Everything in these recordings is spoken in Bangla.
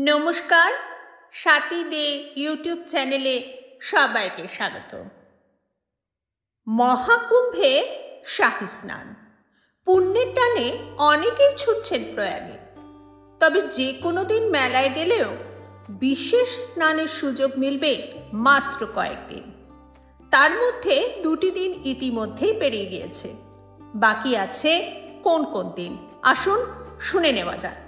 নমস্কার, স্বাতী দে ইউটিউব চ্যানেলে সবাইকে স্বাগত। মহাকুম্ভে শাহী স্নান, পুণ্যের টানে অনেকেই ছুটছেন প্রয়াগে। তবে যে কোনো দিন মেলায় গেলেও বিশেষ স্নানের সুযোগ মিলবে মাত্র কয়েকদিন। তার মধ্যে 2টি দিন ইতিমধ্যেই পেরিয়ে গিয়েছে। বাকি আছে কোন কোন দিন, আসুন শুনে নেওয়া যাক।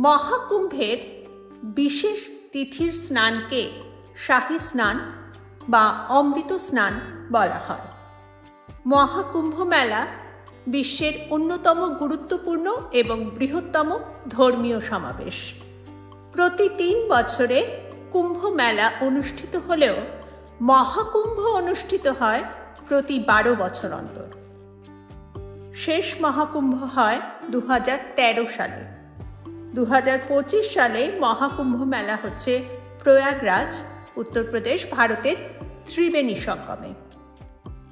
মহাকুম্ভের বিশেষ তিথির স্নানকে শাহী স্নান বা অমৃত স্নান বলা হয়। মহাকুম্ভ মেলা বিশ্বের অন্যতম গুরুত্বপূর্ণ এবং বৃহত্তম ধর্মীয় সমাবেশ। প্রতি 3 বছরে কুম্ভ মেলা অনুষ্ঠিত হলেও মহাকুম্ভ অনুষ্ঠিত হয় প্রতি 12 বছর অন্তর। শেষ মহাকুম্ভ হয় 2013 সালে। 2025 সালে মহাকুম্ভ মেলা হচ্ছে প্রয়াগরাজ, উত্তরপ্রদেশ, ভারতের ত্রিবেণী সঙ্গমে।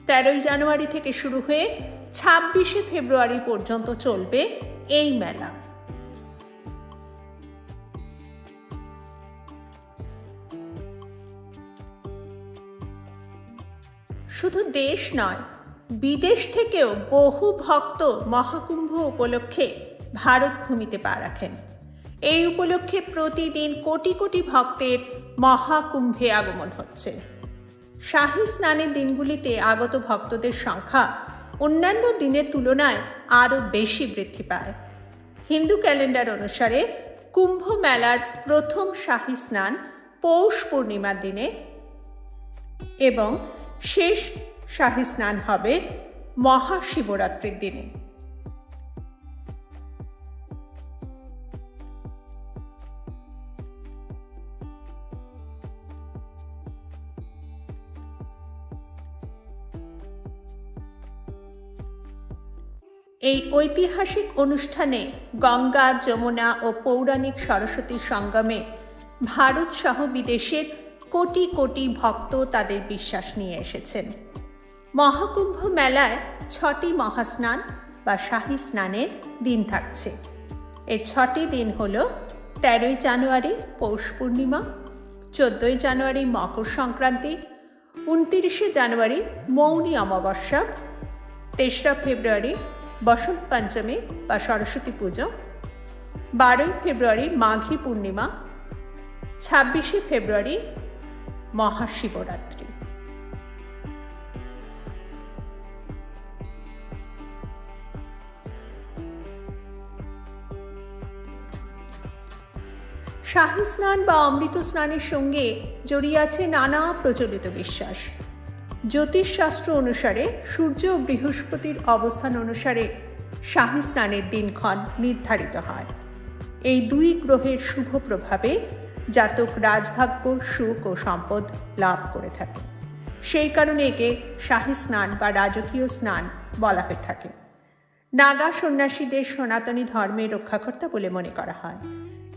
13 জানুয়ারি থেকে শুরু হয়ে 26 ফেব্রুয়ারি পর্যন্ত চলবে এই মেলা। শুধু দেশ নয়, বিদেশ থেকেও বহু ভক্ত মহাকুম্ভ উপলক্ষে ভারত ভূমিতে পা রাখেন। এই উপলক্ষে প্রতিদিন কোটি কোটি ভক্তের মহাকুম্ভে আগমন হচ্ছে। শাহী স্নানের দিনগুলিতে আগত ভক্তদের সংখ্যা অন্যান্য দিনের তুলনায় আরও বেশি বৃদ্ধি পায়। হিন্দু ক্যালেন্ডার অনুসারে কুম্ভ মেলার প্রথম শাহী স্নান পৌষ পূর্ণিমার দিনে এবং শেষ শাহী স্নান হবে মহাশিবরাত্রির দিনে। এই ঐতিহাসিক অনুষ্ঠানে গঙ্গা, যমুনা ও পৌরাণিক সরস্বতীর সঙ্গমে ভারত সহ বিদেশের কোটি কোটি ভক্ত তাদের বিশ্বাস নিয়ে এসেছেন। মহাকুম্ভ মেলায় 6টি মহাস্নান বা শাহী স্নানের দিন থাকছে। এই 6টি দিন হল 13 জানুয়ারি পৌষ পূর্ণিমা, 14 জানুয়ারি মকর সংক্রান্তি, 29 জানুয়ারি মৌনী অমাবস্যা, 3 ফেব্রুয়ারি বসন্ত পঞ্চমী বা সরস্বতী পুজো, 12 ফেব্রুয়ারি মাঘী পূর্ণিমা, 26 ফেব্রুয়ারি মহাশিবরাত্রি। শাহী স্নান বা অমৃত স্নানের সঙ্গে জড়িয়ে আছে নানা প্রচলিত বিশ্বাস। জ্যোতিষশাস্ত্র অনুসারে সূর্য ও বৃহস্পতির অবস্থান অনুসারে শাহী স্নানের দিনক্ষণ নির্ধারিত হয়। এই 2 গ্রহের শুভ প্রভাবে জাতক রাজভাগ্য, সুখ ও সম্পদ লাভ করে থাকে। সেই কারণে একে শাহী স্নান বা রাজকীয় স্নান বলা হয়ে থাকে। নাগা সন্ন্যাসীদের সনাতনী ধর্মের রক্ষাকর্তা বলে মনে করা হয়।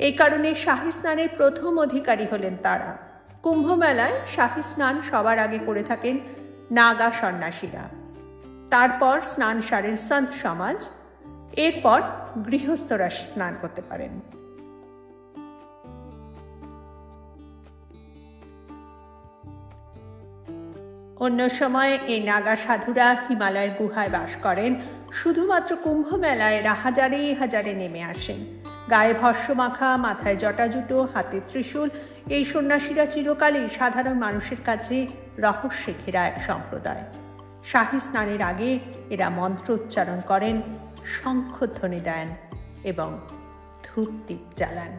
এই কারণে শাহী স্নানের প্রথম অধিকারী হলেন তারা। কুম্ভ মেলায় শাহী স্নান সবার আগে করে থাকেন নাগা সন্ন্যাসীরা। তারপর স্নান সারেন সন্ত সমাজ, এরপর গৃহস্থরা স্নান করতে পারেন। অন্য সময় এই নাগা সাধুরা হিমালয়ের গুহায় বাস করেন। শুধুমাত্র কুম্ভ মেলায় হাজারে হাজারে নেমে আসেন। গায়ে ভস্ম মাখা, মাথায় জটাজুটো, হাতে ত্রিশূল। এই সন্ন্যাসীরা চিরকালই সাধারণ মানুষের কাছে রহস্যে ঘেরা এক সম্প্রদায়। শাহী স্নানের আগে এরা মন্ত্র উচ্চারণ করেন, শঙ্খধ্বনি দেন এবং ধূপ দ্বীপ জ্বালান।